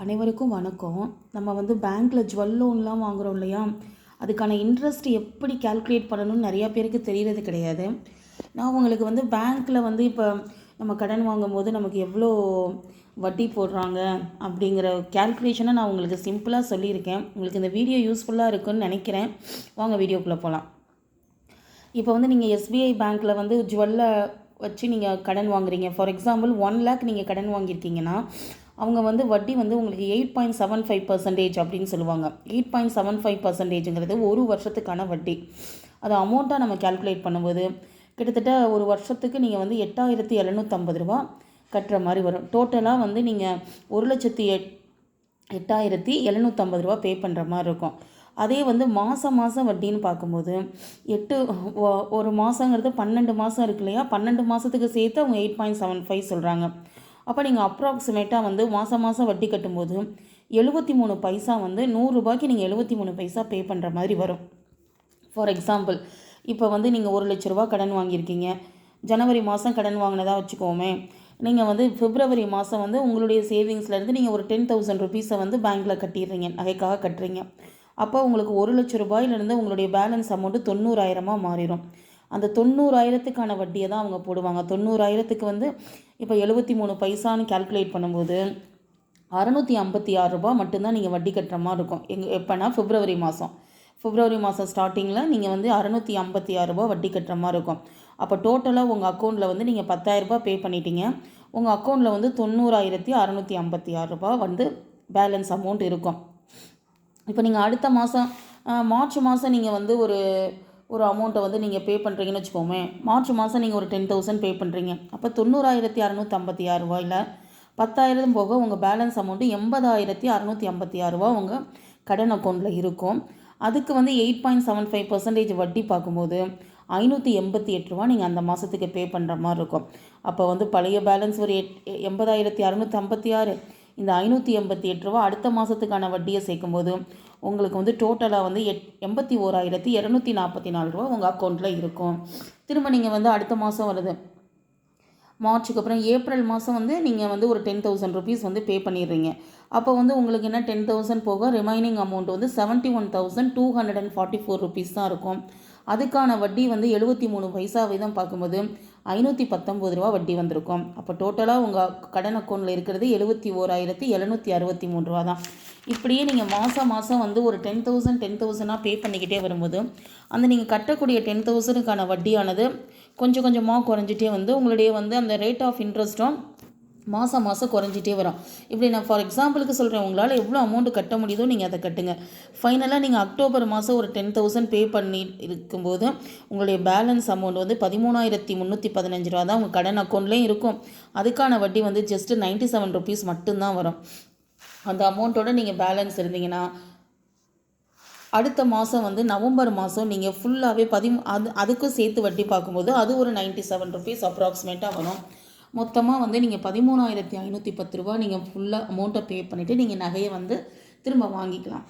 அனைவருக்கும் வணக்கம். நம்ம வந்து பேங்க்கில் ஜுவல் லோன்லாம் வாங்குறோம் இல்லையா? அதுக்கான இன்ட்ரெஸ்ட் எப்படி கால்குலேட் பண்ணணும்னு நிறையா பேருக்கு தெரியறது கிடையாது. நான் உங்களுக்கு வந்து பேங்க்கில் வந்து இப்போ நம்ம கடன் வாங்கும்போது நமக்கு எவ்வளோ வட்டி போடுறாங்க அப்படிங்கிற கால்குலேஷனை நான் உங்களுக்கு சிம்பிளாக சொல்லியிருக்கேன். உங்களுக்கு இந்த வீடியோ யூஸ்ஃபுல்லாக இருக்குன்னு நினைக்கிறேன். வாங்க வீடியோக்குள்ளே போகலாம். இப்போ வந்து நீங்கள் எஸ்பிஐ பேங்க்கில் வந்து ஜுவல்லை வச்சு நீங்கள் கடன் வாங்குறீங்க. ஃபார் எக்ஸாம்பிள் 1 lakh நீங்கள் கடன் வாங்கியிருக்கீங்கன்னா அவங்க வந்து வட்டி வந்து உங்களுக்கு 8.75% அப்படின்னு சொல்லுவாங்க. 8.75%ங்கிறது ஒரு வருஷத்துக்கான வட்டி. அது அமௌண்ட்டாக நம்ம கால்குலேட் பண்ணும்போது கிட்டத்தட்ட ஒரு வருஷத்துக்கு நீங்கள் வந்து 8,750 ரூபா கட்டுற மாதிரி வரும். டோட்டலாக வந்து நீங்கள் 1,08,750 ரூபா பே பண்ணுற மாதிரி இருக்கும். அதே வந்து மாதம் வட்டின்னு பார்க்கும்போது ஒரு மாதங்கிறது 12 மாதம் இருக்கு இல்லையா? 12 மாதத்துக்கு சேர்த்து அவங்க 8.75 சொல்கிறாங்க. அப்போ நீங்கள் அப்ராக்சிமேட்டாக வந்து மாதம் வட்டி கட்டும்போது 73 பைசா வந்து 100 ரூபாய்க்கு நீங்கள் 73 பைசா பே பண்ணுற மாதிரி வரும். ஃபார் எக்ஸாம்பிள் இப்போ வந்து நீங்கள் 1 லட்ச ரூபா கடன் வாங்கியிருக்கீங்க. ஜனவரி மாதம் கடன் வாங்கினதாக வச்சுக்கோமே. நீங்கள் வந்து பிப்ரவரி மாதம் வந்து உங்களுடைய சேவிங்ஸ்லேருந்து நீங்கள் ஒரு 10,000 ருபீஸை வந்து பேங்க்கில் கட்டிடுறீங்க, நகைக்காக கட்டுறீங்க. அப்போ உங்களுக்கு 1 லட்ச ரூபாயிலிருந்து உங்களுடைய பேலன்ஸ் அமௌண்ட்டு 90,000 மாறிடும். அந்த 90,000க்கான வட்டியை தான் அவங்க போடுவாங்க. 90,000க்கு வந்து இப்போ 73 பைசான்னு கால்குலேட் பண்ணும்போது 656 ரூபா மட்டும்தான் நீங்கள் வட்டி கட்டுற மாதிரி இருக்கும். எப்போனா பிப்ரவரி மாதம் ஸ்டார்டிங்கில் நீங்கள் வந்து 656 ரூபா வட்டி கட்டுற மாதிரி இருக்கும். அப்போ டோட்டலாக உங்கள் அக்கௌண்ட்டில் வந்து நீங்கள் 10,000 ரூபா பே பண்ணிட்டீங்க. உங்கள் அக்கௌண்ட்டில் வந்து 90,656 ரூபா வந்து பேலன்ஸ் அமௌண்ட் இருக்கும். இப்போ நீங்கள் அடுத்த மாதம் மார்ச் மாதம் நீங்கள் வந்து ஒரு அமௌண்ட்டை வந்து நீங்கள் பே பண்ணுறீங்கன்னு வச்சுக்கோமே. மார்ச் மாதம் நீங்கள் ஒரு 10,000 பே பண்ணுறீங்க. அப்போ 90,656 ரூபாயில் 10,000 போக உங்கள் பேலன்ஸ் அமௌண்ட்டு 80,656 ரூபா உங்கள் கடன் அக்கௌண்ட்டில் இருக்கும். அதுக்கு வந்து 8.75% வட்டி பார்க்கும்போது 588 ரூபா நீங்கள் அந்த மாதத்துக்கு பே பண்ணுற மாதிரி இருக்கும். அப்போ வந்து பழைய பேலன்ஸ் ஒரு 80,656, இந்த 588 ரூபா அடுத்த மாதத்துக்கான வட்டியை சேர்க்கும்போது உங்களுக்கு வந்து டோட்டலாக வந்து 81,244 ரூபா உங்கள் அக்கௌண்ட்டில் இருக்கும். திரும்ப நீங்கள் வந்து அடுத்த மாதம் வருது மார்ச்சுக்கு அப்புறம் ஏப்ரல் மாதம் வந்து நீங்கள் வந்து ஒரு 10,000 ருபீஸ் வந்து பே பண்ணிடுறீங்க. அப்போ வந்து உங்களுக்கு என்ன 10,000 போக ரிமைனிங் அமௌண்ட் வந்து 71,244 ருபீஸ் தான் இருக்கும். அதுக்கான வட்டி வந்து 73 பைசா வீதம் பார்க்கும்போது 519 ரூபா வட்டி வந்திருக்கும். அப்போ டோட்டலாக உங்கள் கடன் அக்கௌண்ட்டில் இருக்கிறது 71,763 ரூபா தான். இப்படியே நீங்கள் மாதம் வந்து ஒரு 10,000 பே பண்ணிக்கிட்டே வரும்போது அந்த நீங்கள் கட்டக்கூடிய 10,000க்கான வட்டியானது கொஞ்சம் கொஞ்சமாக குறைஞ்சிட்டே வந்து உங்களுடைய வந்து அந்த ரேட் ஆஃப் இன்ட்ரெஸ்ட்டும் மாதம் குறைஞ்சிட்டே வரும். இப்படி நான் ஃபார் எக்ஸாம்பிளுக்கு சொல்கிறேன். உங்களால் எவ்வளோ அமௌண்ட்டு கட்ட முடியுதோ நீங்கள் அதை கட்டுங்க. ஃபைனலாக நீங்கள் அக்டோபர் மாதம் ஒரு 10,000 பே பண்ணி இருக்கும்போது உங்களுடைய பேலன்ஸ் அமௌண்ட் வந்து 13,315 ரூபா தான் உங்கள் கடன் அக்கௌண்ட்லேயும் இருக்கும். அதுக்கான வட்டி வந்து ஜஸ்ட்டு 97 ருபீஸ் மட்டும்தான் வரும். அந்த அமௌண்ட்டோட நீங்கள் பேலன்ஸ் இருந்தீங்கன்னா அடுத்த மாதம் வந்து நவம்பர் மாதம் நீங்கள் ஃபுல்லாகவே அதுக்கும் சேர்த்து வட்டி பார்க்கும்போது அது ஒரு 97 ருபீஸ் அப்ராக்சிமேட்டாக வரும். மொத்தமாக வந்து நீங்கள் 13,510 ரூபா நீங்கள் ஃபுல்லாக அமௌண்ட்டை பே பண்ணிவிட்டு நீங்கள் நகையை வந்து திரும்ப வாங்கிக்கலாம்.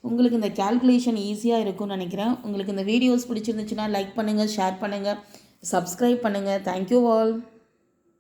உங்களுக்கு இந்த கால்குலேஷன் ஈஸியாக இருக்கும்னு நினைக்கிறேன். உங்களுக்கு இந்த வீடியோஸ் பிடிச்சிருந்துச்சுன்னா லைக் பண்ணுங்கள், ஷேர் பண்ணுங்கள், சப்ஸ்கிரைப் பண்ணுங்கள். Thank you all.